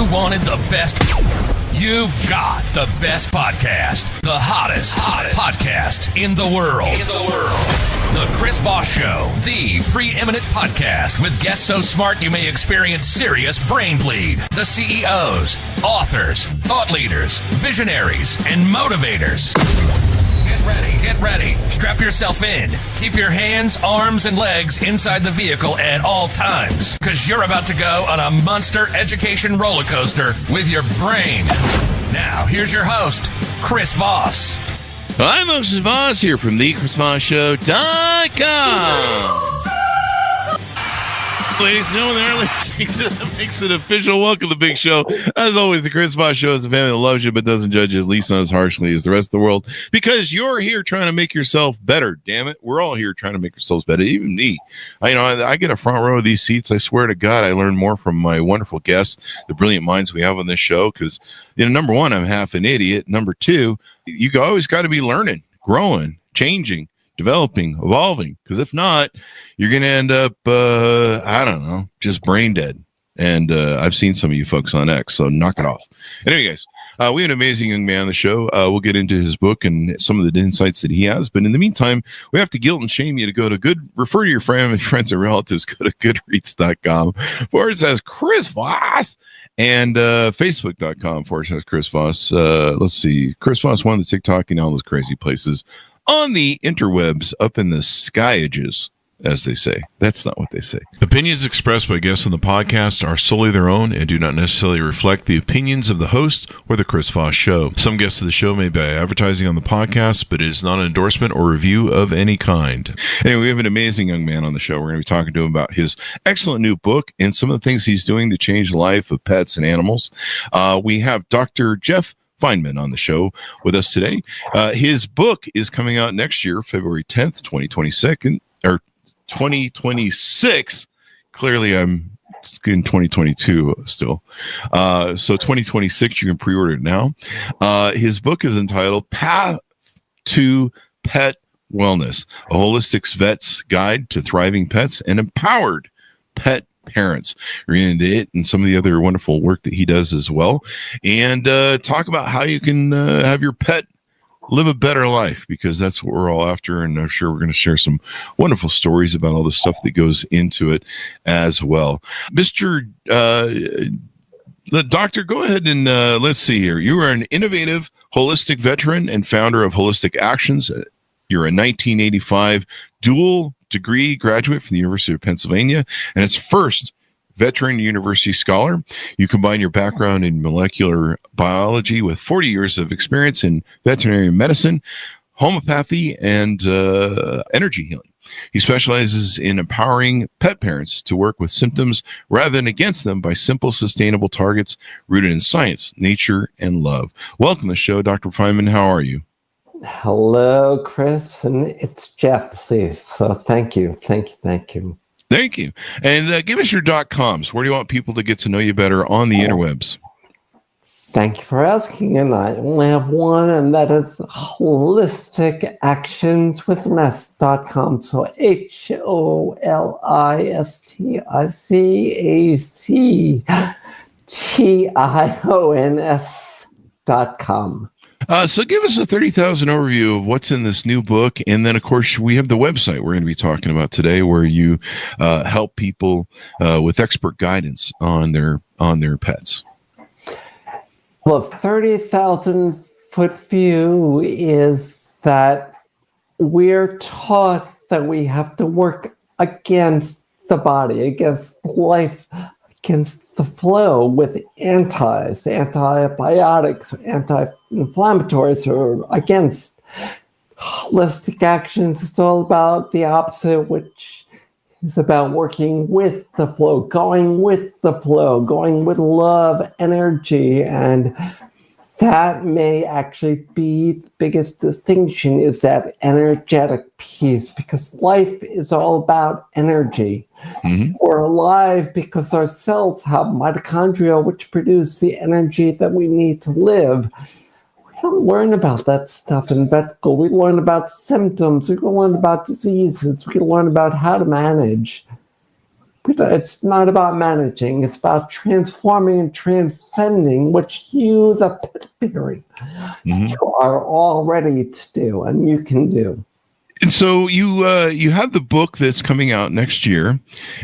you wanted the best, you've got the best podcast, the hottest podcast in the world. The Chris Voss Show, the preeminent podcast with guests so smart you may experience serious brain bleed. The CEOs, authors, thought leaders, visionaries, and motivators. Get ready. Strap yourself in. Keep your hands, arms, and legs inside the vehicle at all times, because you're about to go on a monster education roller coaster with your brain. Now, here's your host, Chris Voss. I'm Moses Voss here from thechrisvossshow.com. Ladies and gentlemen, that makes it official. Welcome to the big show. As always, the Chris Voss Show is a family that loves you but doesn't judge you, at least not as harshly as the rest of the world, because you're here trying to make yourself better. Damn it, we're all here trying to make ourselves better. Even me. I get a front row of these seats. I swear to God, I learn more from my wonderful guests, the brilliant minds we have on this show. Because number one, I'm half an idiot. Number two, you always got to be learning, growing, changing, developing, evolving, because if not, you're going to end up, just brain dead. And I've seen some of you folks on X, so knock it off. Anyway, guys, we have an amazing young man on the show. We'll get into his book and some of the insights that he has. But in the meantime, we have to guilt and shame you to refer to your family, friends, and relatives. Go to goodreads.com/Chris Voss and Facebook.com/Chris Voss. Let's see, Chris Voss, one of the TikTok and all those crazy places on the interwebs, up in the sky edges, as they say. That's not what they say. Opinions expressed by guests on the podcast are solely their own and do not necessarily reflect the opinions of the host or the Chris Voss Show. Some guests of the show may be advertising on the podcast, but it is not an endorsement or review of any kind. Anyway, we have an amazing young man on the show. We're going to be talking to him about his excellent new book and some of the things he's doing to change the life of pets and animals. We have Dr. Jeff Feinman on the show with us today. His book is coming out next year, February 10th, 2026. Clearly, I'm in 2022 still. So 2026, you can pre-order it now. His book is entitled Path to Pet Wellness, a holistic vet's guide to thriving pets and empowered pet parents. We're going to it and some of the other wonderful work that he does as well, and talk about how you can have your pet live a better life, because that's what we're all after. And I'm sure we're going to share some wonderful stories about all the stuff that goes into it as well. Mr. Doctor, go ahead and let's see here. You are an innovative holistic veteran and founder of Holistic Actions. You're a 1985 dual degree graduate from the University of Pennsylvania and its first veteran university scholar. You combine your background in molecular biology with 40 years of experience in veterinary medicine, homeopathy, and energy healing. He specializes in empowering pet parents to work with symptoms rather than against them by simple, sustainable targets rooted in science, nature, and love. Welcome to the show, Dr. Feinman. How are you? Hello, Chris, and it's Jeff, please. So thank you. Thank you. And give us your .coms. Where do you want people to get to know you better on the interwebs? Thank you for asking. And I only have one, and that is holisticactionswithness.com. So holisticactions.com. So give us a 30,000 overview of what's in this new book. And then, of course, we have the website we're going to be talking about today, where you help people with expert guidance on their pets. Well, 30,000 foot view is that we're taught that we have to work against the body, against life, against the flow with antibiotics, anti-inflammatories, or against. Holistic Actions is all about the opposite, which is about working with the flow, going with love, energy, and that may actually be the biggest distinction, is that energetic piece, because life is all about energy. Mm-hmm. We're alive because our cells have mitochondria, which produce the energy that we need to live. We don't learn about that stuff in vet school. We learn about symptoms. We learn about diseases. We learn about how to manage. It's not about managing. It's about transforming and transcending, which you, the pet parent, you are all ready to do, and you can do. And so you have the book that's coming out next year,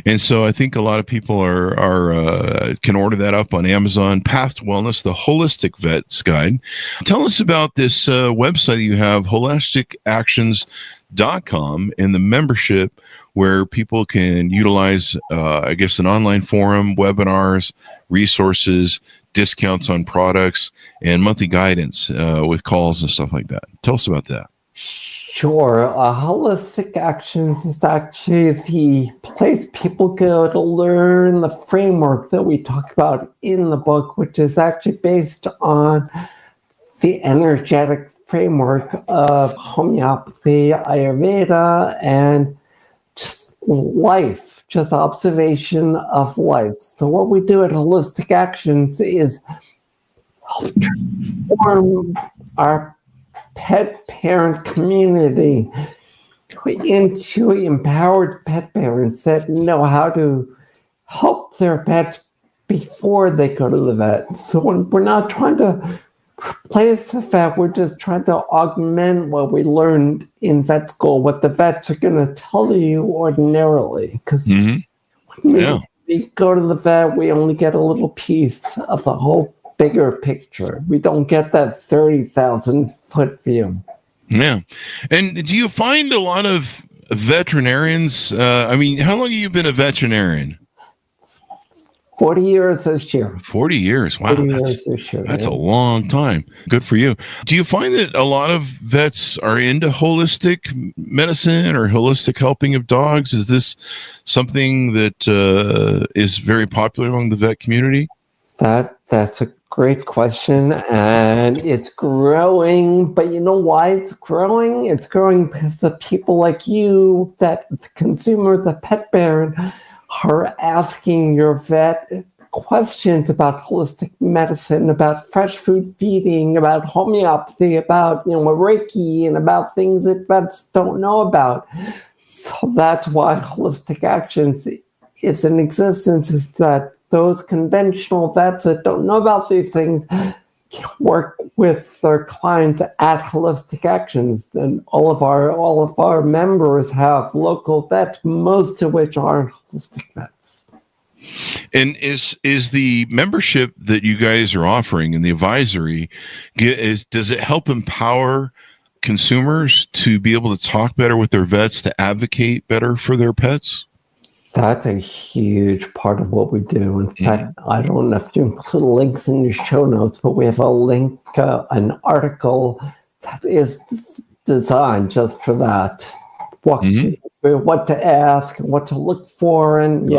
and so I think a lot of people are can order that up on Amazon. Path to Wellness: The Holistic Vet's Guide. Tell us about this website you have, whole-istic-actions.com, and the membership where people can utilize, I guess, an online forum, webinars, resources, discounts on products, and monthly guidance with calls and stuff like that. Tell us about that. Sure. Holistic Actions is actually the place people go to learn the framework that we talk about in the book, which is actually based on the energetic framework of homeopathy, Ayurveda, and just life, just observation of life. So what we do at Holistic Actions is help transform our pet parent community into empowered pet parents that know how to help their pets before they go to the vet. So when we're not trying to replace the vet, we're just trying to augment what we learned in vet school, what the vets are going to tell you ordinarily. Because when we go to the vet, we only get a little piece of the whole bigger picture. We don't get that 30,000-foot view. Yeah. And do you find a lot of veterinarians? I mean, how long have you been a veterinarian? 40 years this year. 40 years. Wow. 40 years this year. That's a long time. Good for you. Do you find that a lot of vets are into holistic medicine or holistic helping of dogs? Is this something that is very popular among the vet community? That's a great question, and it's growing. But you know why it's growing? It's growing because the people like you, that the consumer, the pet parent, are asking your vet questions about holistic medicine, about fresh food feeding, about homeopathy, about Reiki, and about things that vets don't know about. So that's why Holistic Actions is in existence, is that those conventional vets that don't know about these things can work with their clients at Holistic Actions. And all of our members have local vets, most of which aren't holistic vets. And is the membership that you guys are offering and the advisory, does it help empower consumers to be able to talk better with their vets, to advocate better for their pets? That's a huge part of what we do. In fact, I don't know if you include links in your show notes, but we have a link, an article that is designed just for that. What to ask, what to look for, and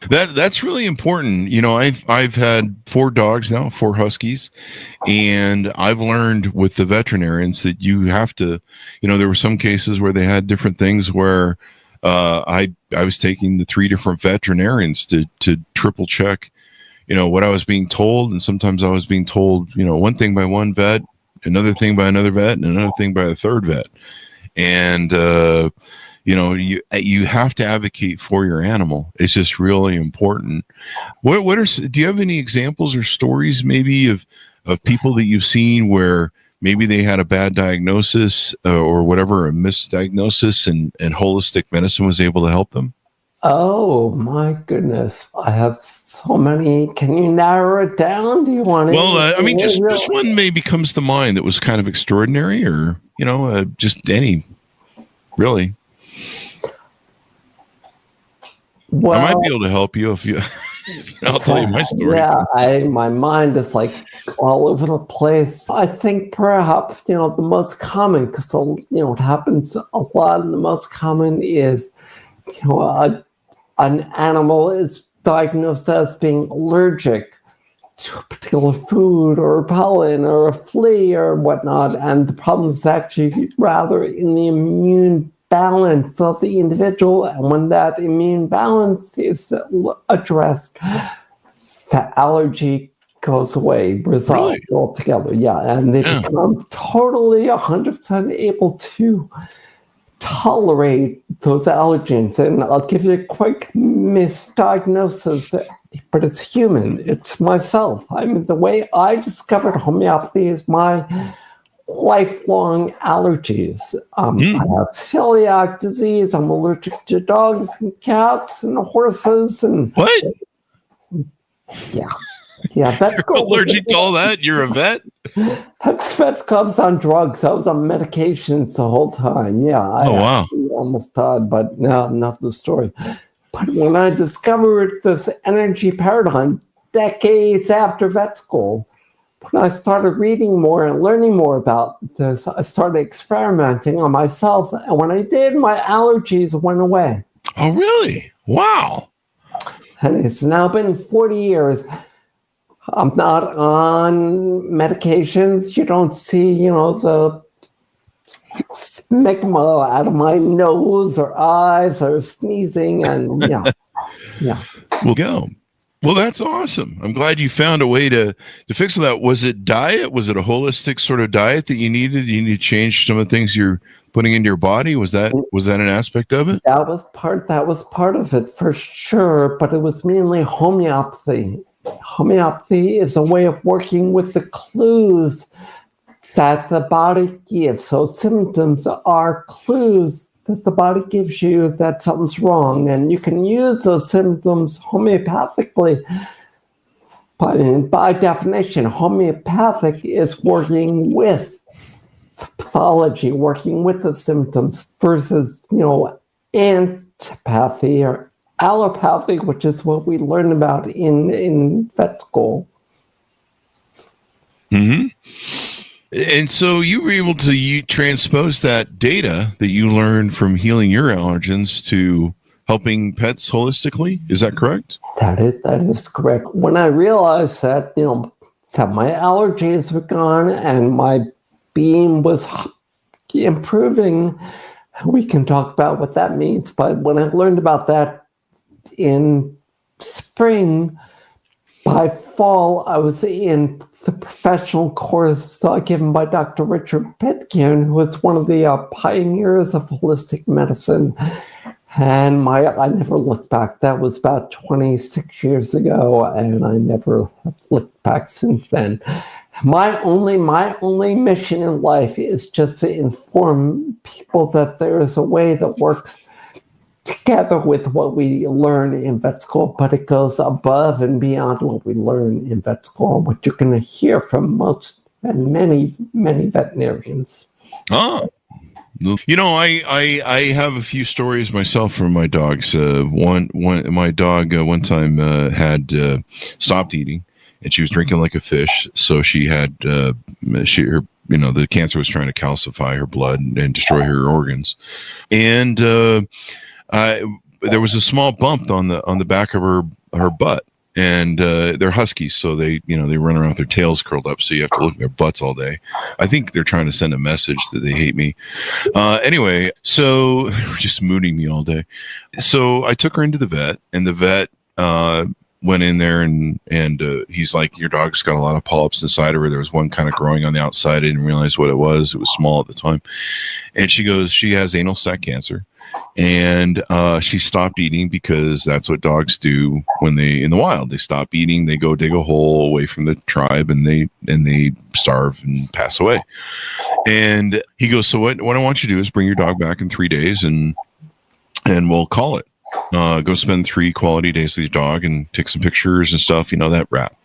That's really important. I've had 4 dogs now, 4 huskies, and I've learned with the veterinarians that you have to, there were some cases where they had different things where I was taking the 3 different veterinarians to triple check, what I was being told. And sometimes I was being told, one thing by one vet, another thing by another vet, and another thing by a third vet. And, you have to advocate for your animal. It's just really important. Do you have any examples or stories maybe of people that you've seen where maybe they had a bad diagnosis or whatever, a misdiagnosis, and holistic medicine was able to help them? Oh, my goodness. I have so many. Can you narrow it down? Do you want to? Well, just one maybe comes to mind that was kind of extraordinary, or, just any, really. Well, I might be able to help you if you... I'll tell you my story. Yeah, my mind is like all over the place. I think perhaps, the most common, because, it happens a lot, and the most common is, an animal is diagnosed as being allergic to a particular food or pollen or a flea or whatnot. And the problem is actually rather in the immune balance of the individual, and when that immune balance is addressed, the allergy goes away, resolved altogether. Yeah, and they become totally 100% able to tolerate those allergens. And I'll give you a quick misdiagnosis, but it's human. It's myself. I mean, the way I discovered homeopathy is my lifelong allergies. I have celiac disease. I'm allergic to dogs and cats and horses. And what? Yeah. You're allergic to all that? You're a vet? That's vets on drugs. I was on medications the whole time. Yeah. Wow. Almost died, but no, not the story. But when I discovered this energy paradigm decades after vet school, when I started reading more and learning more about this, I started experimenting on myself. And when I did, my allergies went away. Oh, really? Wow. And it's now been 40 years. I'm not on medications. You don't see, the smegma out of my nose or eyes or sneezing. And yeah. We'll go. Well, that's awesome. I'm glad you found a way to fix that. Was it diet? Was it a holistic sort of diet that you needed? You need to change some of the things you're putting into your body. Was that an aspect of it? That was part of it for sure, but it was mainly homeopathy. Homeopathy is a way of working with the clues that the body gives. So symptoms are clues that the body gives you that something's wrong, and you can use those symptoms homeopathically. By definition, homeopathic is working with the pathology, working with the symptoms, versus antipathy or allopathy, which is what we learn about in vet school. Mm-hmm. And so you were able to transpose that data that you learned from healing your allergens to helping pets holistically. Is that correct? That is correct. When I realized that, that my allergies were gone and my being was improving, we can talk about what that means. But when I learned about that in spring, by fall, I was in the professional course given by Dr. Richard Pitkin, who was one of the pioneers of holistic medicine. And I never looked back. That was about 26 years ago, and I never have looked back since then. My only mission in life is just to inform people that there is a way that works together with what we learn in vet school, but it goes above and beyond what we learn in vet school, what you're going to hear from most and many veterinarians. Oh, I have a few stories myself from my dogs. My dog one time had stopped eating, and she was drinking like a fish. So she had the cancer was trying to calcify her blood and destroy her organs, and there was a small bump on the back of her butt, and they're huskies, so they run around with their tails curled up, so you have to look at their butts all day. I think they're trying to send a message that they hate me. Anyway, so they were just mooning me all day. So I took her into the vet, and the vet went in there and he's like, your dog's got a lot of polyps inside of her. There was one kind of growing on the outside. I didn't realize what it was. It was small at the time. And she goes, she has anal sac cancer. And she stopped eating because that's what dogs do when in the wild. They stop eating, they go dig a hole away from the tribe, and they starve and pass away. And he goes, so what I want you to do is bring your dog back in 3 days, and we'll call it. Go spend 3 quality days with your dog and take some pictures and stuff, that wrap.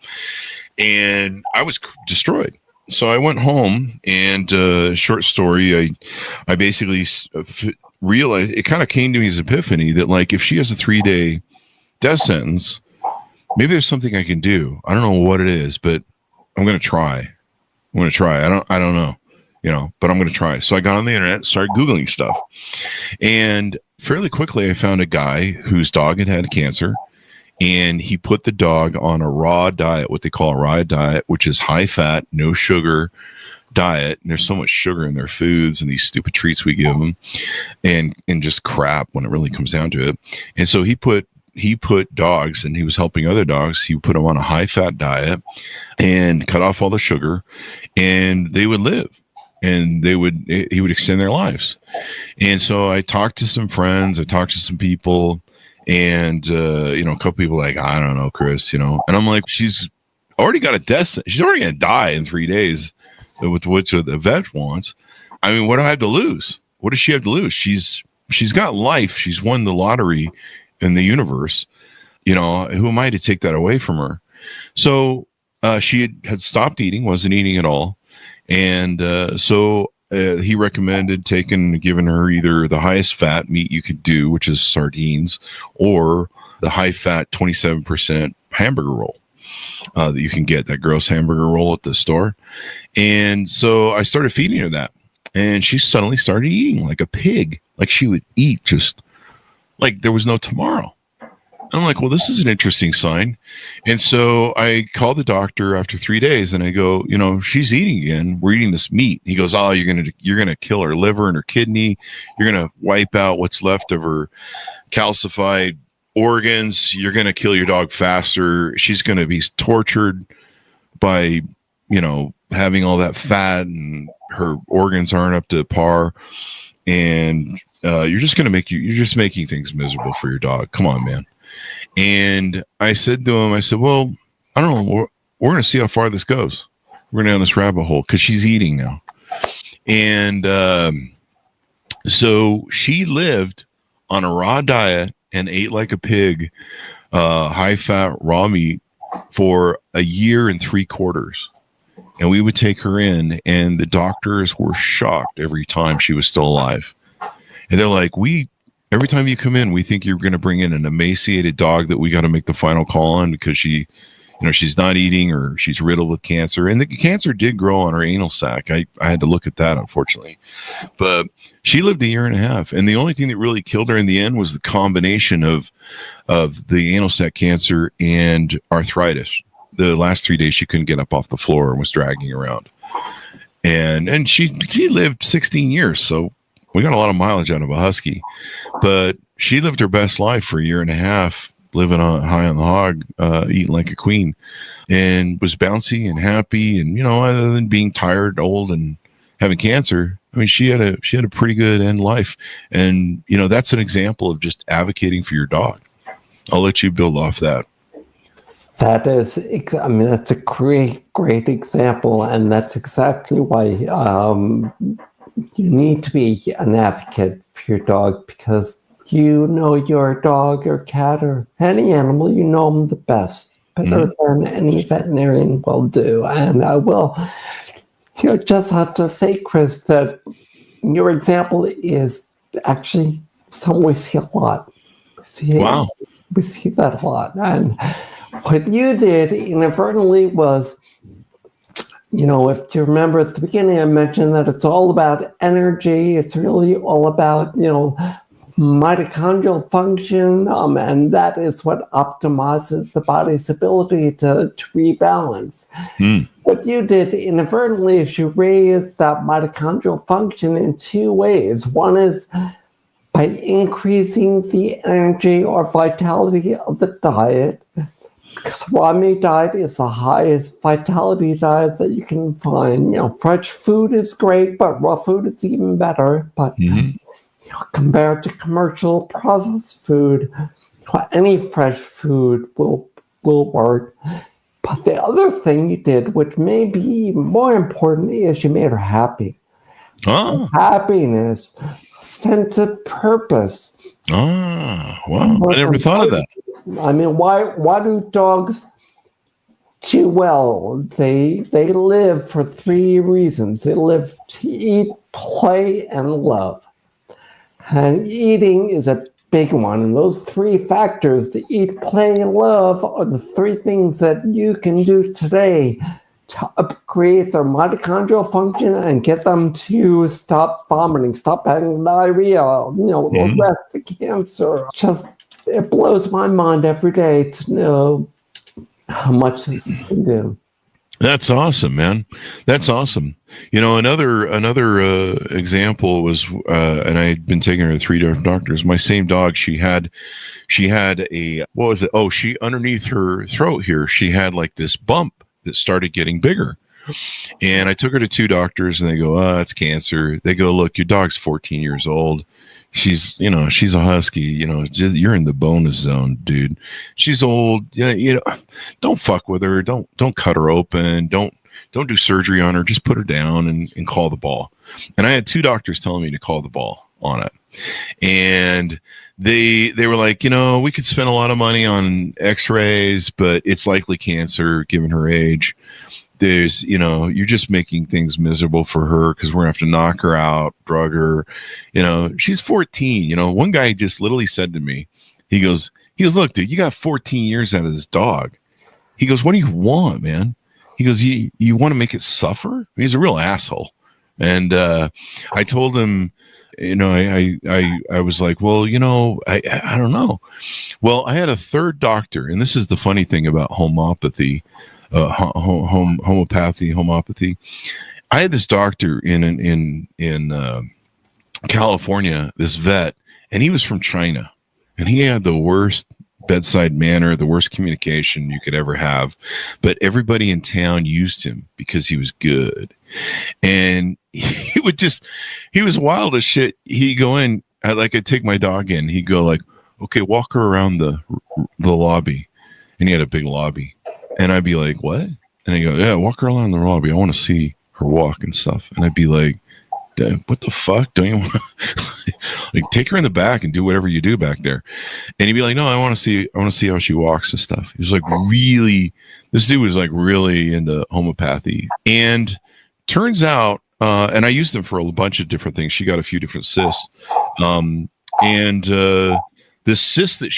And I was destroyed. So I went home, and short story, I basically realized, it kind of came to me as an epiphany that, like, if she has a 3-day death sentence, maybe there's something I can do. I don't know what it is, but I'm going to try. I don't know, but I'm going to try. So I got on the internet, started Googling stuff, and fairly quickly I found a guy whose dog had cancer, and he put the dog on a raw diet, what they call a raw diet, which is high fat, no sugar diet. And there's so much sugar in their foods and these stupid treats we give them, and just crap when it really comes down to it. And so he put dogs, and he was helping other dogs. He put them on a high fat diet and cut off all the sugar, and they would live. and he would extend their lives. And so I talked to some friends, I talked to some people, and a couple people like, I don't know, Chris, and I'm like, she's already got a death. She's already going to die in 3 days with which the vet wants. I mean, what do I have to lose? What does she have to lose? She's got life. She's won the lottery in the universe. Who am I to take that away from her? So she had stopped eating, wasn't eating at all. And so he recommended giving her either the highest fat meat you could do, which is sardines, or the high fat 27% hamburger roll that you can get, that gross hamburger roll at the store. And so I started feeding her that. And she suddenly started eating like a pig. Like she would eat just like there was no tomorrow. I'm like, well, this is an interesting sign. And so I called the doctor after 3 days and I go, she's eating again. We're eating this meat. He goes, oh, you're going to kill her liver and her kidney. You're going to wipe out what's left of her calcified organs. You're going to kill your dog faster. She's going to be tortured by, having all that fat, and her organs aren't up to par. And you're just making things miserable for your dog. Come on, man. And I said to him, well, I don't know. We're going to see how far this goes. We're going down this rabbit hole because she's eating now. And so she lived on a raw diet and ate like a pig, high fat raw meat for 1 year and 3/4. And we would take her in, and the doctors were shocked every time she was still alive. And they're like, every time you come in, we think you're going to bring in an emaciated dog that we got to make the final call on because she's not eating or she's riddled with cancer. And the cancer did grow on her anal sac. I had to look at that, unfortunately. But she lived 1.5 years. And the only thing that really killed her in the end was the combination of the anal sac cancer and arthritis. The last 3 days, she couldn't get up off the floor and was dragging around. And she lived 16 years. So we got a lot of mileage out of a husky, but she lived her best life for 1.5 years, living high on the hog, eating like a queen, and was bouncy and happy. And, other than being tired, old, and having cancer, I mean, she had a pretty good end life. And, that's an example of just advocating for your dog. I'll let you build off that. That's a great example. And that's exactly why, you need to be an advocate for your dog, because your dog or cat or any animal, them the best, better than any veterinarian will do. And I will just have to say, Chris, that your example is actually something we see a lot. Wow. We see that a lot. And what you did inadvertently was, if you remember at the beginning, I mentioned that it's all about energy. It's really all about, mitochondrial function. And that is what optimizes the body's ability to rebalance. What you did inadvertently is you raised that mitochondrial function in 2 ways. One is by increasing the energy or vitality of the diet. Because raw meat diet is the highest vitality diet that you can find. Fresh food is great, but raw food is even better. But compared to commercial processed food, any fresh food will work. But the other thing you did, which may be even more important, is you made her happy. Oh. Happiness, sense of purpose. Oh, wow. I never thought of that. I mean, why do dogs do well? They live for 3 reasons. They live to eat, play, and love. And eating is a big one. And those 3 factors, to eat, play, and love, are the 3 things that you can do today to upgrade their mitochondrial function and get them to stop vomiting, stop having diarrhea, arrest the cancer. It blows my mind every day to know how much this can do. That's awesome, man. That's awesome. Another example was, and I had been taking her to 3 different doctors. My same dog, she had a, what was it? Oh, she, underneath her throat here, she had like this bump that started getting bigger. And I took her to 2 doctors, and they go, "Oh, it's cancer." They go, "Look, your dog's 14 years old. She's a husky. You're in the bonus zone, dude. She's old. Yeah, don't fuck with her. Don't cut her open. Don't do surgery on her. Just put her down and call the ball." And I had 2 doctors telling me to call the ball on it. And they were like, we could spend a lot of money on x-rays, but it's likely cancer given her age. There's, you're just making things miserable for her because we're going to have to knock her out, drug her. She's 14. One guy just literally said to me, he goes, "Look, dude, you got 14 years out of this dog." He goes, "What do you want, man?" He goes, you want to make it suffer?" He's a real asshole. And I told him, I was like, well, I don't know. Well, I had a 3rd doctor, and this is the funny thing about homeopathy. Homeopathy. I had this doctor in California, this vet, and he was from China, and he had the worst bedside manner, the worst communication you could ever have. But everybody in town used him because he was good. And he was wild as shit. He'd go in, I'd take my dog in. He'd go like, "Okay, walk her around the lobby." And he had a big lobby. And I'd be like, "What?" And he'd go, "Yeah, walk her around the lobby. I want to see her walk and stuff." And I'd be like, "What the fuck? Don't you want to take her in the back and do whatever you do back there?" And he'd be like, "No, I want to see how she walks and stuff." He was like, this dude was like really into homeopathy. And turns out, and I used them for a bunch of different things. She got a few different cysts. This cyst that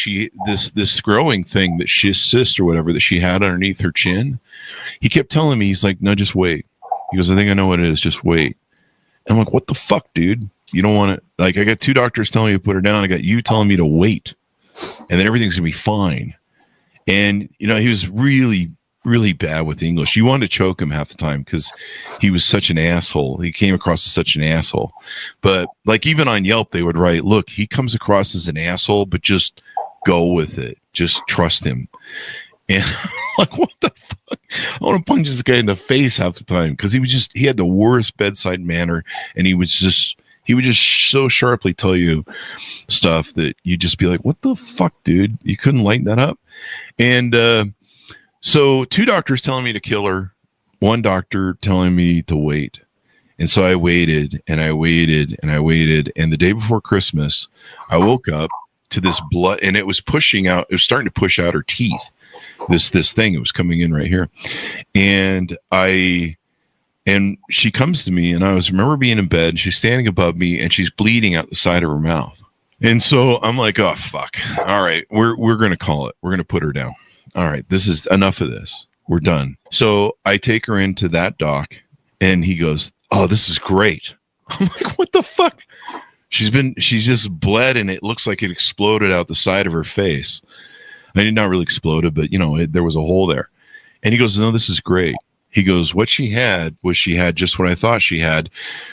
this growing thing that cyst or whatever that she had underneath her chin, he kept telling me, he's like, "No, just wait." He goes, "I think I know what it is. Just wait." I'm like, "What the fuck, dude? You don't want to, I got 2 doctors telling me to put her down. I got you telling me to wait, and then everything's going to be fine." And, he was really, really bad with English. You wanted to choke him half the time because he was such an asshole. He came across as such an asshole. But even on Yelp, they would write, "Look, he comes across as an asshole, but just go with it. Just trust him." And I'm like, what the fuck? I want to punch this guy in the face half the time because he had the worst bedside manner, and he would just so sharply tell you stuff that you'd just be like, "What the fuck, dude? You couldn't lighten that up?" And so 2 doctors telling me to kill her, 1 doctor telling me to wait. And so I waited and I waited and I waited. And the day before Christmas, I woke up to this blood, and it was pushing out. It was starting to push out her teeth. This thing, it was coming in right here. And she comes to me, and I remember being in bed. She's standing above me, and she's bleeding out the side of her mouth. And so I'm like, "Oh, fuck. All right, we're going to call it. We're going to put her down. All right, this is enough of this. We're done." So I take her into that doc, and he goes, "Oh, this is great." I'm like, "What the fuck?" She's just bled, and it looks like it exploded out the side of her face. I did not really exploded, but there was a hole there. And he goes, "No, this is great." He goes, "What she had just what I thought she had.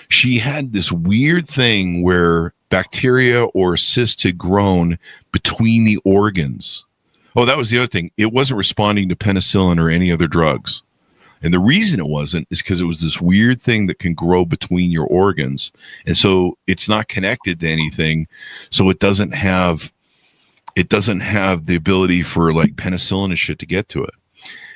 She had this weird thing where bacteria or cysts had grown between the organs." Oh, that was the other thing. It wasn't responding to penicillin or any other drugs. And the reason it wasn't is because it was this weird thing that can grow between your organs. And so it's not connected to anything. So it doesn't have the ability for penicillin and shit to get to it.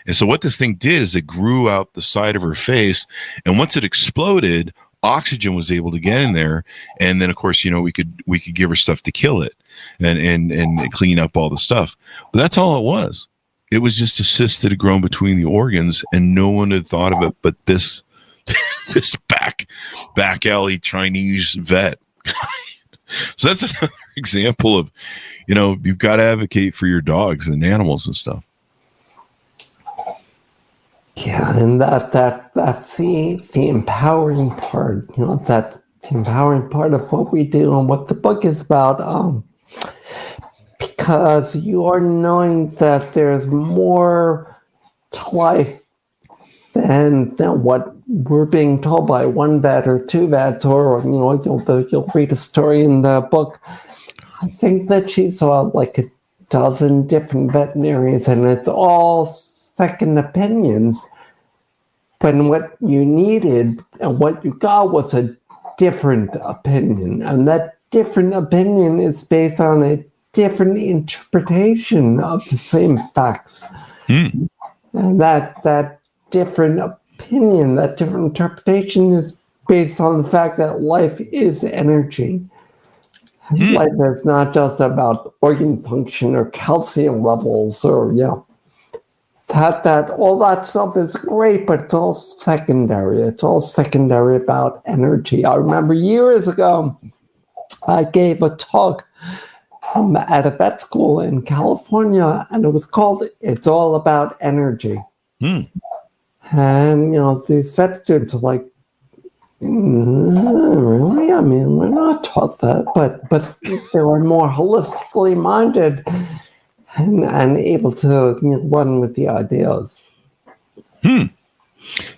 And so what this thing did is it grew out the side of her face. And once it exploded, oxygen was able to get in there. And then, of course, we could give her stuff to kill it and clean up all the stuff. But that's all it was. It was just a cyst that had grown between the organs, and no one had thought of it but this back alley Chinese vet. So that's another example of, you've got to advocate for your dogs and animals and stuff. Yeah, and that's the empowering part. That the empowering part of what we do and what the book is about. Because you are knowing that there's more to life than what we're being told by 1 vet or 2 vets, or you'll read a story in the book. I think that she saw a dozen different veterinarians, and it's all second opinions. when what you needed and what you got was a different opinion. And that different opinion is based on a different interpretation of the same facts. And that different opinion, that different interpretation is based on the fact that life is energy. Life is not just about organ function or calcium levels or, that all that stuff is great, but it's all secondary. It's all secondary about energy. I remember years ago, I gave a talk at a vet school in California, and it was called "It's All About Energy." And these vet students are like, really? I mean, we're not taught that, but they were more holistically minded and able to run with the ideas.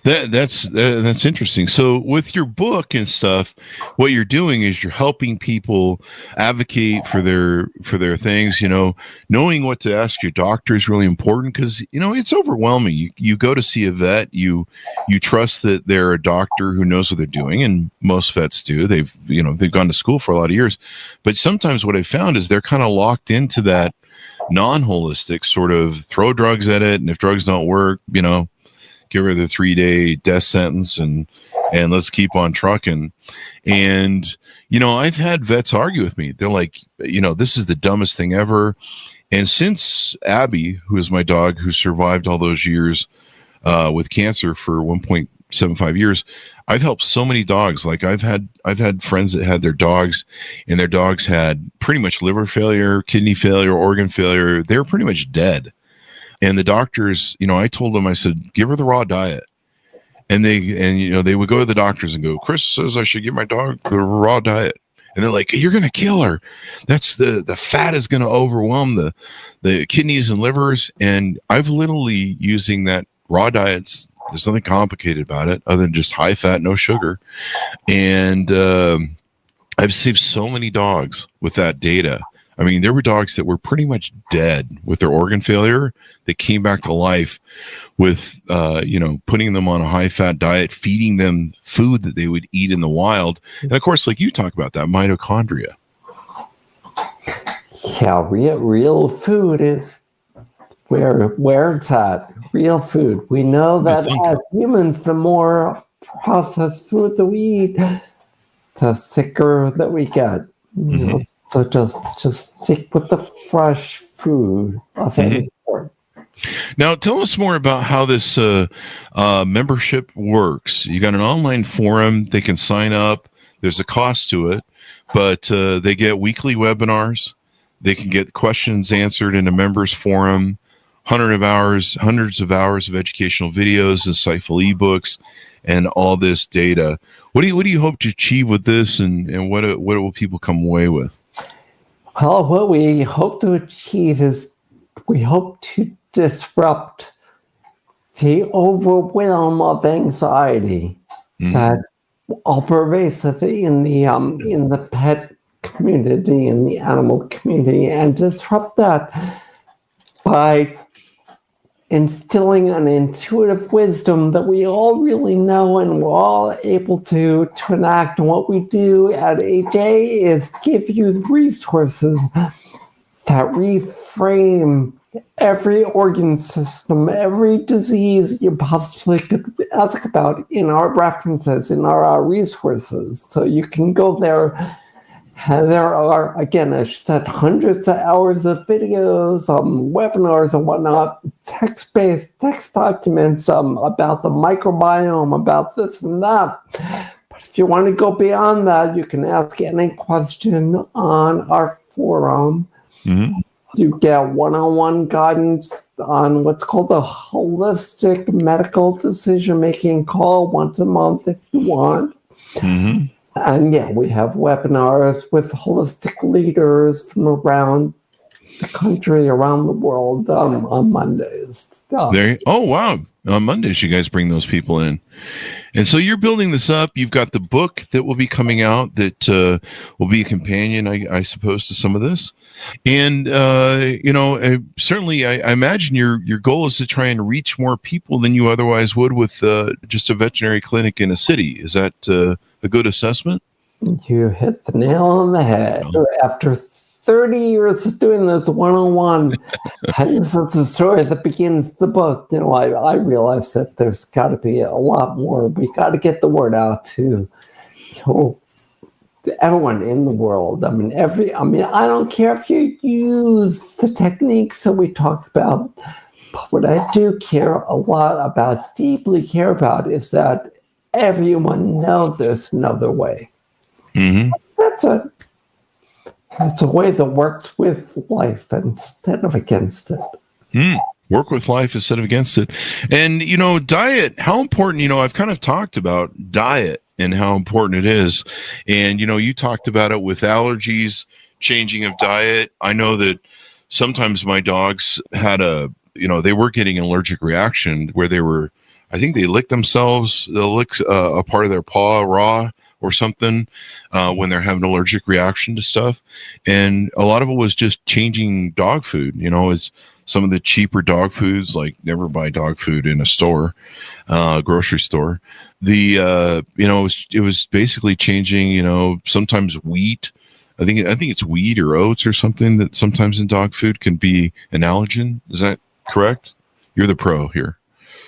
That's interesting. So with your book and stuff, what you're doing is you're helping people advocate for their things. Knowing what to ask your doctor is really important because it's overwhelming. You go to see a vet, you trust that they're a doctor who knows what they're doing, and most vets do. They've gone to school for a lot of years, but sometimes what I found is they're kind of locked into that non-holistic sort of throw drugs at it, and if drugs don't work, give her the 3-day death sentence and let's keep on trucking. And, I've had vets argue with me. They're like, this is the dumbest thing ever. And since Abby, who is my dog, who survived all those years with cancer for 1.75 years, I've helped so many dogs. Like I've had friends that had their dogs and their dogs had pretty much liver failure, kidney failure, organ failure. They were pretty much dead. And the doctors, I told them, I said, give her the raw diet. And they would go to the doctors and go, Chris says I should give my dog the raw diet. And they're like, you're going to kill her. That's the fat is going to overwhelm the kidneys and livers. And I've literally using that raw diets. There's nothing complicated about it other than just high fat, no sugar. And I've saved so many dogs with that data. I mean, there were dogs that were pretty much dead with their organ failure. They came back to life with, putting them on a high-fat diet, feeding them food that they would eat in the wild. And, of course, like you talk about that, mitochondria. Yeah, real food is where it's at. Real food. We know that as humans, the more processed food that we eat, the sicker that we get. So just stick with the fresh food of any sort. Now, tell us more about how this membership works. You got an online forum. They can sign up. There's a cost to it, but they get weekly webinars. They can get questions answered in a members forum, hundreds of hours of educational videos, insightful ebooks, and all this data. What do you hope to achieve with this, and what will people come away with? Well, what we hope to achieve is we hope to disrupt the overwhelm of anxiety that all pervasive in the pet community, in the animal community, and disrupt that by instilling an intuitive wisdom that we all really know and we're all able to enact. And what we do at AJ is give you the resources that reframe every organ system, every disease you possibly could ask about in our references, in our resources. So you can go there. And there are, again, as I said, hundreds of hours of videos, webinars and whatnot, text-based text documents about the microbiome, about this and that. But if you want to go beyond that, you can ask any question on our forum. You get one-on-one guidance on what's called a holistic medical decision-making call once a month if you want. And yeah, we have webinars with holistic leaders from around the country, around the world on Mondays. Oh, wow. On Mondays, you guys bring those people in. And so you're building this up. You've got the book that will be coming out that will be a companion, I suppose, to some of this. And, certainly I imagine your goal is to try and reach more people than you otherwise would with just a veterinary clinic in a city. Is that a good assessment? You hit the nail on the head. After 30 years of doing this one-on-one, and this is the story that begins the book. I realized that there's got to be a lot more. We got to get the word out to everyone in the world. I I don't care if you use the techniques that we talk about, but what I do care a lot about, deeply care about, is that everyone knows there's another way. Mm-hmm. It's a way that works with life instead of against it. Work with life instead of against it. And, diet, how important, I've kind of talked about diet and how important it is. And, you talked about it with allergies, changing of diet. I know that sometimes my dogs had they were getting an allergic reaction where I think they licked themselves, they'll lick a part of their paw raw or something when they're having an allergic reaction to stuff. And a lot of it was just changing dog food. It's some of the cheaper dog foods, like never buy dog food in a store, grocery store. It was basically changing, sometimes wheat. I think it's wheat or oats or something that sometimes in dog food can be an allergen. Is that correct? You're the pro here.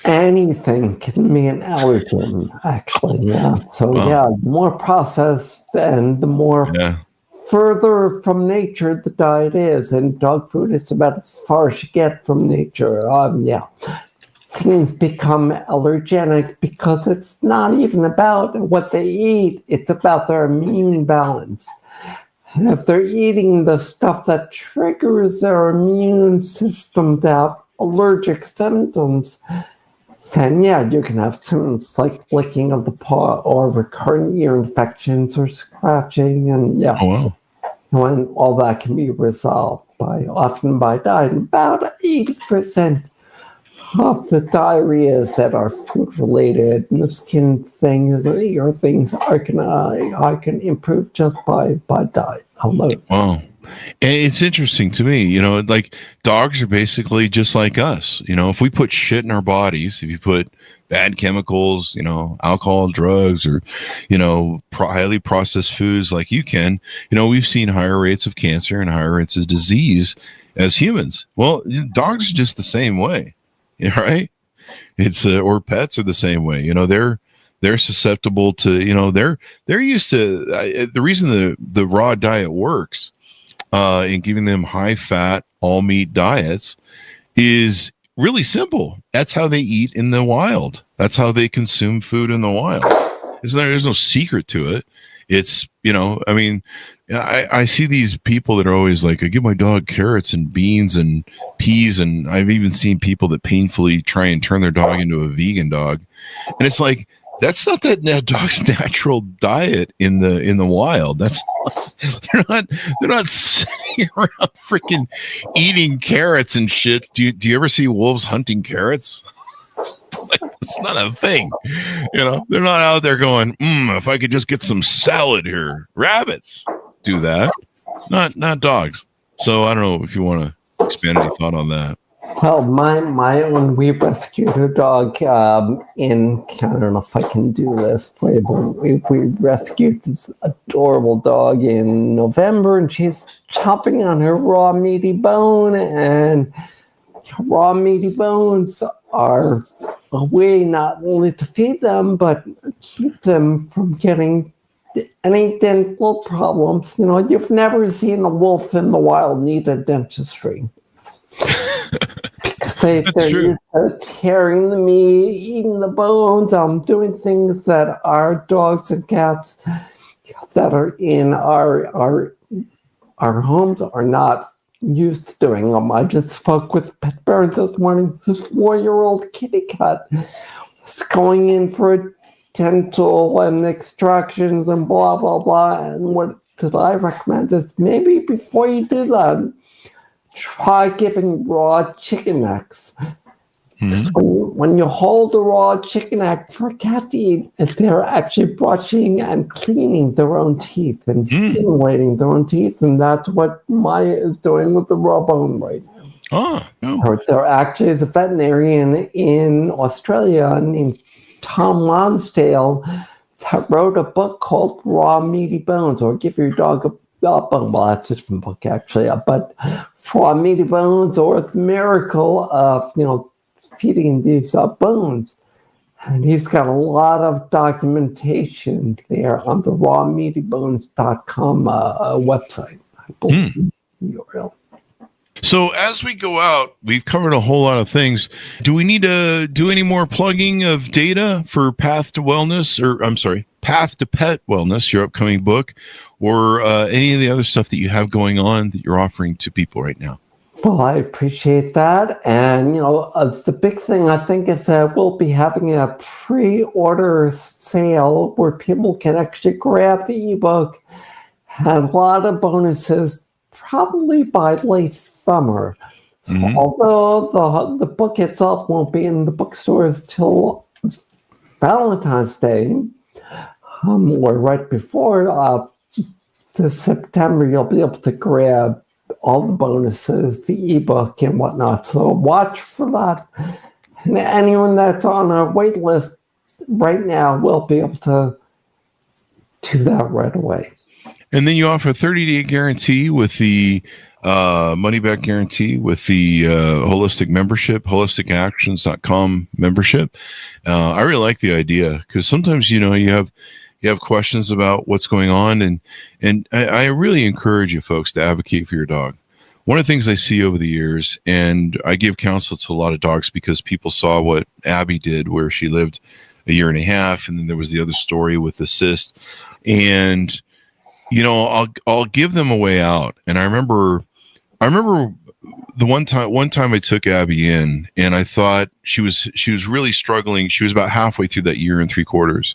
Anything can be an allergen, actually. Yeah. So the more processed and the more further from nature the diet is, and dog food is about as far as you get from nature. Things become allergenic because it's not even about what they eat; it's about their immune balance. And if they're eating the stuff that triggers their immune system to have allergic symptoms, then you can have symptoms like licking of the paw or recurrent ear infections or scratching, and and all that can be resolved often by diet. About 80% of the diarrheas that are food related and the skin things and the ear things I can improve just by diet alone. Wow. And it's interesting to me, like dogs are basically just like us. If we put shit in our bodies, if you put bad chemicals, alcohol, drugs, or, highly processed foods like you can, we've seen higher rates of cancer and higher rates of disease as humans. Well, dogs are just the same way, right? It's or pets are the same way. They're susceptible to, they're used to the reason the raw diet works. In giving them high fat, all meat diets is really simple. That's how they eat in the wild. That's how they consume food in the wild. There's no secret to it. It's, I see these people that are always like, I give my dog carrots and beans and peas. And I've even seen people that painfully try and turn their dog into a vegan dog. And it's like, that's not that dog's natural diet in the wild. That's they're not sitting around freaking eating carrots and shit. Do you ever see wolves hunting carrots? It's not a thing. They're not out there going, if I could just get some salad here. Rabbits do that, not dogs. So I don't know if you want to expand any thought on that. Well, when we rescued a dog I don't know if I can do this, but we rescued this adorable dog in November, and she's chopping on her raw meaty bone, and raw meaty bones are a way not only to feed them, but keep them from getting any dental problems. You've never seen a wolf in the wild need a dentistry. They're tearing the meat, eating the bones, doing things that our dogs and cats that are in our homes are not used to doing. I just spoke with Pet Parent this morning. This 4-year-old kitty cat is going in for dental and extractions and blah, blah, blah. And what did I recommend is maybe before you do that, try giving raw chicken necks When you hold a raw chicken egg for a cat to eat, they're actually brushing and cleaning their own teeth and stimulating their own teeth, and that's what Maya is doing with the raw bone right now. Oh, no. There actually is a veterinarian in Australia named Tom Lonsdale that wrote a book called Raw Meaty Bones, or Give Your Dog a Bone. Well, that's a different book, actually. But Raw Meaty Bones, or The Miracle of, feeding these bones. And he's got a lot of documentation there on the rawmeatybones.com website, I believe. URL. So as we go out, we've covered a whole lot of things. Do we need to do any more plugging of data for Path to Wellness, or I'm sorry, Path to Pet Wellness, your upcoming book, or any of the other stuff that you have going on that you're offering to people right now? Well, I appreciate that. And, the big thing I think is that we'll be having a pre-order sale where people can actually grab the ebook and a lot of bonuses probably by late summer. So although the book itself won't be in the bookstores till Valentine's Day, or right before this September, you'll be able to grab all the bonuses, the ebook and whatnot. So watch for that. And anyone that's on our wait list right now will be able to do that right away. And then you offer a 30-day guarantee with the money-back guarantee with the holistic membership, holisticactions.com membership. I really like the idea because sometimes, you have questions about what's going on. And I really encourage you folks to advocate for your dog. One of the things I see over the years, and I give counsel to a lot of dogs because people saw what Abby did, where she lived a year and a half. And then there was the other story with the cyst. And, I'll give them a way out. And I remember the one time I took Abby in, and I thought she was really struggling. She was about halfway through that year and 3/4,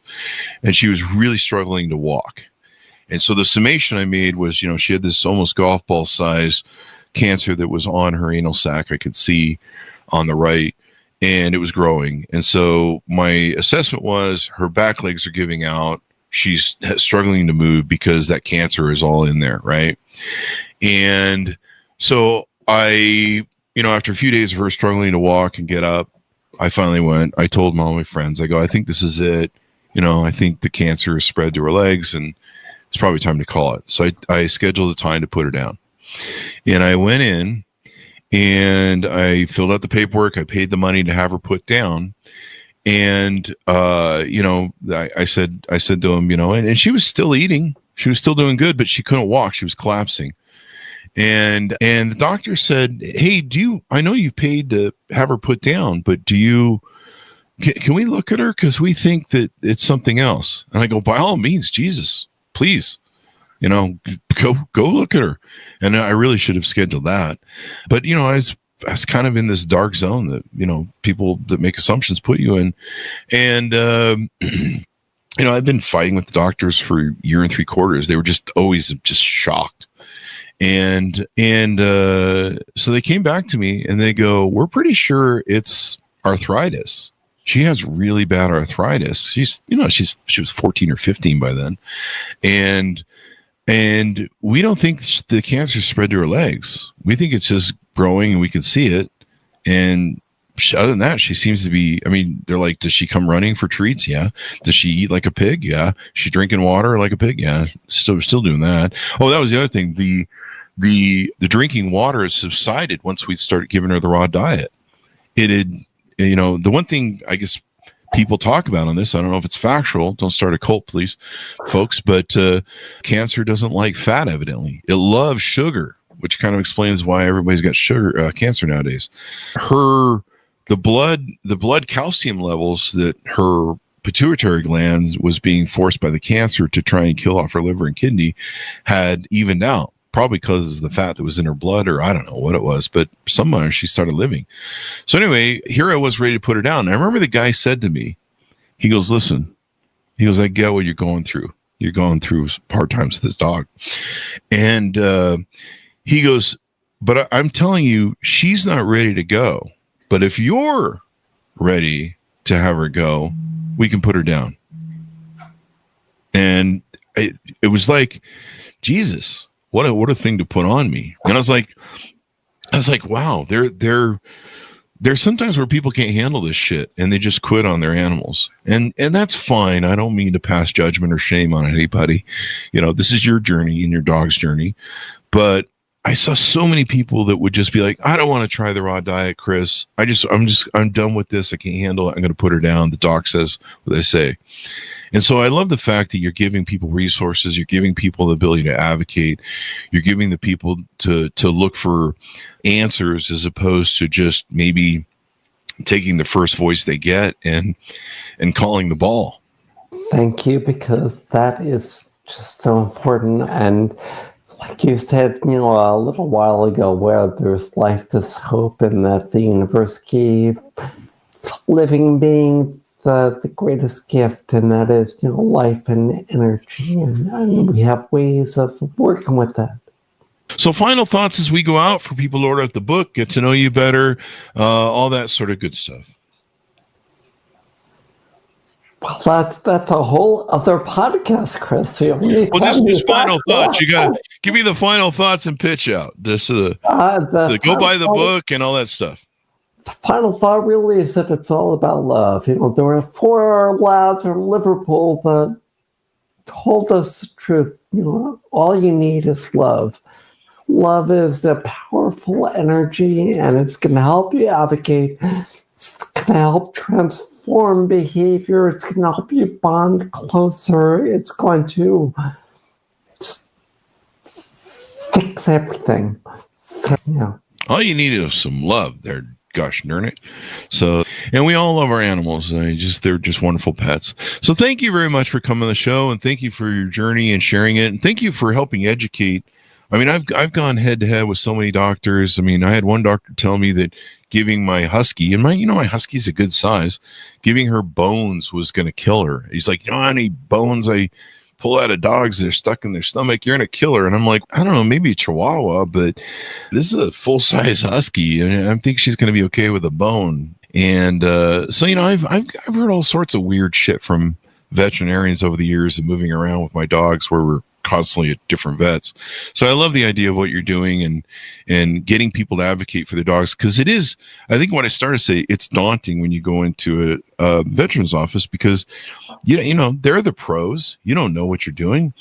and she was really struggling to walk. And so the summation I made was, she had this almost golf ball size cancer that was on her anal sac. I could see on the right, and it was growing. And so my assessment was her back legs are giving out. She's struggling to move because that cancer is all in there, right? And so I, after a few days of her struggling to walk and get up, I finally went. I told all my friends, I go, I think this is it. I think the cancer is spread to her legs, and it's probably time to call it. So I scheduled a time to put her down. And I went in and I filled out the paperwork. I paid the money to have her put down. And, I said to him, and she was still eating. She was still doing good, but she couldn't walk. She was collapsing. And the doctor said, hey, I know you paid to have her put down, but can we look at her? Because we think that it's something else. And I go, by all means, Jesus, please, go look at her. And I really should have scheduled that. But, I was kind of in this dark zone that, people that make assumptions put you in. And, I've been fighting with the doctors for a year and 3/4. They were just always just shocked. And so they came back to me and they go, we're pretty sure it's arthritis. She has really bad arthritis. She was 14 or 15 by then. And we don't think the cancer spread to her legs. We think it's just growing and we can see it. And other than that, she seems to be, they're like, does she come running for treats? Yeah. Does she eat like a pig? Yeah. She drinking water like a pig? Yeah. Still doing that. Oh, that was the other thing. The drinking water has subsided once we started giving her the raw diet. It had, the one thing I guess people talk about on this, I don't know if it's factual. Don't start a cult, please, folks. But cancer doesn't like fat, evidently. It loves sugar, which kind of explains why everybody's got sugar cancer nowadays. The blood calcium levels that her pituitary gland was being forced by the cancer to try and kill off her liver and kidney had evened out, probably because of the fat that was in her blood, or I don't know what it was, but somehow she started living. So anyway, here I was ready to put her down. And I remember the guy said to me, he goes, listen, I get what you're going through. You're going through hard times with this dog. And he goes, but I'm telling you, she's not ready to go. But if you're ready to have her go, we can put her down. And it was like, Jesus, what a thing to put on me. And I was like, wow, there's sometimes where people can't handle this shit and they just quit on their animals. And that's fine. I don't mean to pass judgment or shame on anybody. This is your journey and your dog's journey. But I saw so many people that would just be like, I don't want to try the raw diet, Chris. I'm done with this. I can't handle it. I'm going to put her down. The doc says what they say. And so I love the fact that you're giving people resources. You're giving people the ability to advocate. You're giving the people to look for answers as opposed to just maybe taking the first voice they get and calling the ball. Thank you, because that is just so important. And like you said, a little while ago, where there's life, there's hope, and that the universe gave living beings the greatest gift, and that is, life and energy. And we have ways of working with that. So final thoughts as we go out for people to order up the book, get to know you better, all that sort of good stuff. Well, that's a whole other podcast, Chris. Just final thoughts. You got to give me the final thoughts and pitch out. Go buy the book and all that stuff. The final thought really is that it's all about love. There were 4 lads from Liverpool that told us the truth. All you need is love. Love is a powerful energy, and it's going to help you advocate. It's going to help transform behavior. It's going to help you bond closer. It's going to just fix everything. All you need is some love there. Gosh darn it. So, and we all love our animals. They're just wonderful pets. So thank you very much for coming on the show, and thank you for your journey and sharing it. And thank you for helping educate. I mean, I've gone head to head with so many doctors. I mean, I had one doctor tell me that giving my husky, and my husky's a good size, giving her bones was going to kill her. He's like, how many bones I pull out of dogs that are stuck in their stomach, you're going to kill her. And I'm like, I don't know, maybe a Chihuahua, but this is a full-size husky, and I think she's going to be okay with a bone. And so, I've heard all sorts of weird shit from veterinarians over the years of moving around with my dogs where we're constantly at different vets. So I love the idea of what you're doing and getting people to advocate for their dogs, because it is, I think what I started to say, it's daunting when you go into a veteran's office, because they're the pros. You don't know what you're doing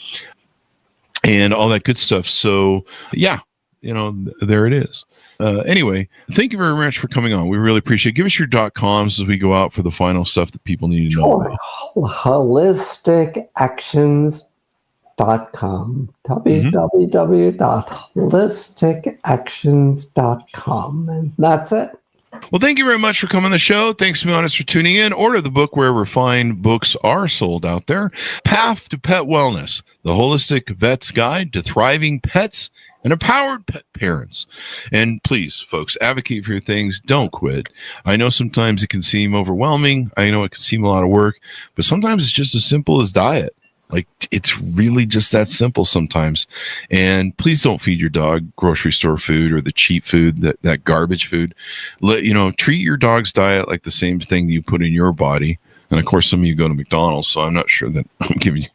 and all that good stuff. So yeah, there it is. Anyway, thank you very much for coming on. We really appreciate it. Give us your .coms as we go out for the final stuff that people need to know about. whole-istic www.wholisticactions.com, and that's it. Well, thank you very much for coming on the show. Thanks to my audience for tuning in. Order the book wherever fine books are sold out there. Path to Pet Wellness, the Holistic Vet's Guide to Thriving Pets and Empowered Pet Parents. And please, folks, advocate for your things. Don't quit. I know sometimes it can seem overwhelming. I know it can seem a lot of work, but sometimes it's just as simple as diet. Like, it's really just that simple sometimes. And please don't feed your dog grocery store food or the cheap food, that garbage food. Treat your dog's diet like the same thing you put in your body. And of course, some of you go to McDonald's, so I'm not sure that I'm giving you,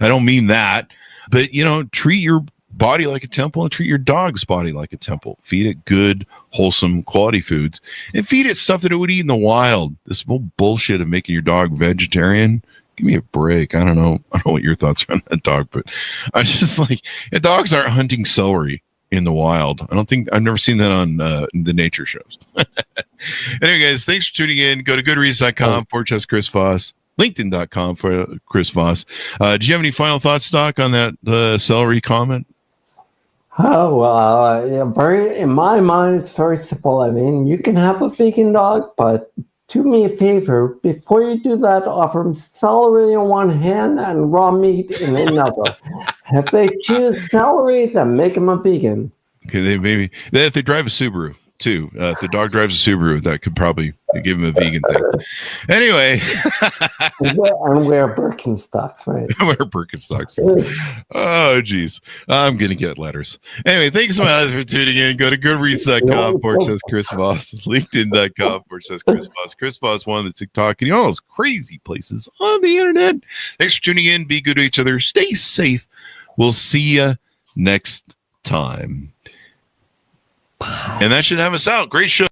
I don't mean that, but treat your body like a temple and treat your dog's body like a temple. Feed it good, wholesome, quality foods, and feed it stuff that it would eat in the wild. This whole bullshit of making your dog vegetarian, give me a break. I don't know what your thoughts are on that dog, but I just like, dogs aren't hunting celery in the wild. I've never seen that on the nature shows. Anyway, guys, thanks for tuning in. Go to goodreads.com/Chris Voss, LinkedIn.com for Chris Voss. Do you have any final thoughts, Doc, on that celery comment? Oh, well, in my mind, it's very simple. I mean, you can have a vegan dog, but do me a favor. Before you do that, offer them celery in one hand and raw meat in another. If they choose celery, then make them a vegan. Okay, if they drive a Subaru, too. If the dog drives a Subaru, that could probably give him a vegan thing. Anyway. And wear Birkenstocks, right? Wear Birkenstocks. Oh, geez. I'm going to get letters. Anyway, thanks so much for tuning in. Go to goodreads.com/Chris Voss, LinkedIn.com/Chris Voss. Chris Voss, one of the TikTok and all those crazy places on the internet. Thanks for tuning in. Be good to each other. Stay safe. We'll see you next time. And that should have us out. Great show.